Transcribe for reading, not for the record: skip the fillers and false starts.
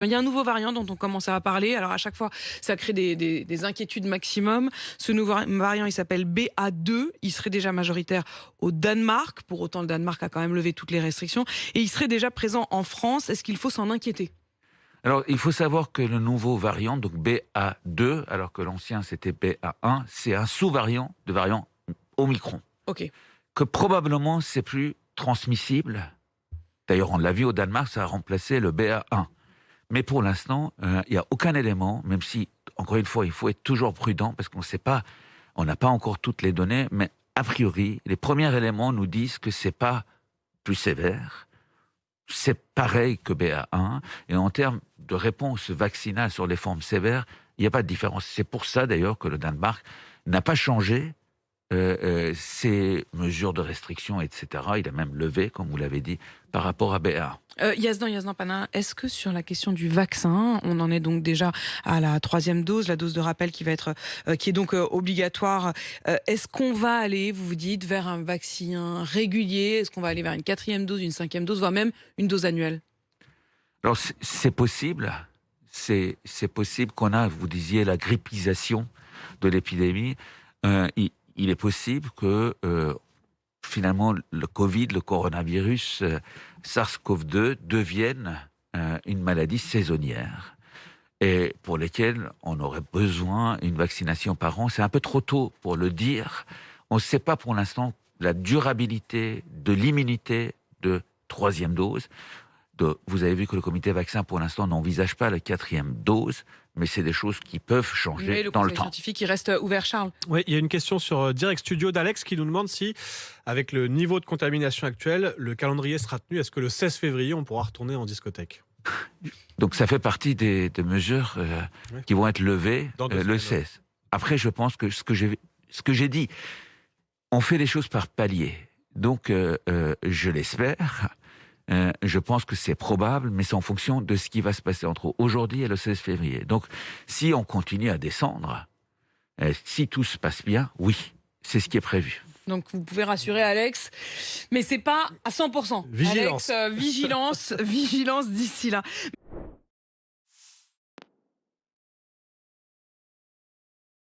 Il y a un nouveau variant dont on commence à parler. Alors à chaque fois, ça crée des inquiétudes maximum. Ce nouveau variant, il s'appelle BA2. Il serait déjà majoritaire au Danemark. Pour autant, le Danemark a quand même levé toutes les restrictions. Et il serait déjà présent en France. Est-ce qu'il faut s'en inquiéter? Alors, il faut savoir que le nouveau variant, donc BA2, alors que l'ancien c'était BA1, c'est un sous-variant de variant Omicron, Ok. que probablement c'est plus transmissible. D'ailleurs, on l'a vu au Danemark, ça a remplacé le BA1. Mais pour l'instant, il n'y a aucun élément, même si, encore une fois, il faut être toujours prudent parce qu'on ne sait pas, on n'a pas encore toutes les données, mais a priori, les premiers éléments nous disent que c'est pas plus sévère, c'est pareil que BA1, et en termes de réponse vaccinale sur les formes sévères, il n'y a pas de différence. C'est pour ça d'ailleurs que le Danemark n'a pas changé ses mesures de restriction, etc. Il a même levé, comme vous l'avez dit, par rapport à BA1. Yazdan Pana, est-ce que sur la question du vaccin, on en est donc déjà à la 3e dose, la dose de rappel qui va être, qui est donc obligatoire. Est-ce qu'on va aller, vous vous dites, vers un vaccin régulier? Est-ce qu'on va aller vers une 4e dose, une 5e dose, voire même une dose annuelle? Alors c'est possible, c'est possible qu'on a, vous disiez, la grippisation de l'épidémie. Il est possible que finalement le Covid, le coronavirus, SARS-CoV-2 devienne une maladie saisonnière et pour lesquelles on aurait besoin d'une vaccination par an. C'est un peu trop tôt pour le dire. On ne sait pas pour l'instant la durabilité de l'immunité de 3e dose. Vous avez vu que le comité vaccin, pour l'instant, n'envisage pas la 4e dose, mais c'est des choses qui peuvent changer Mais le dans le conseil temps. scientifique, il reste ouvert, Charles. Oui, il y a une question sur Direct Studio d'Alex qui nous demande si, avec le niveau de contamination actuel, le calendrier sera tenu. Est-ce que le 16 février, on pourra retourner en discothèque? Donc ça fait partie des mesures Oui. qui vont être levées Dans 2 le semaines. 16. Après, je pense que ce que j'ai dit, on fait les choses par palier. Donc, je l'espère. Je pense que c'est probable, mais c'est en fonction de ce qui va se passer entre aujourd'hui et le 16 février. Donc, si on continue à descendre, si tout se passe bien, oui, c'est ce qui est prévu. Donc vous pouvez rassurer Alex, mais c'est pas à 100%. Vigilance. Alex, vigilance d'ici là.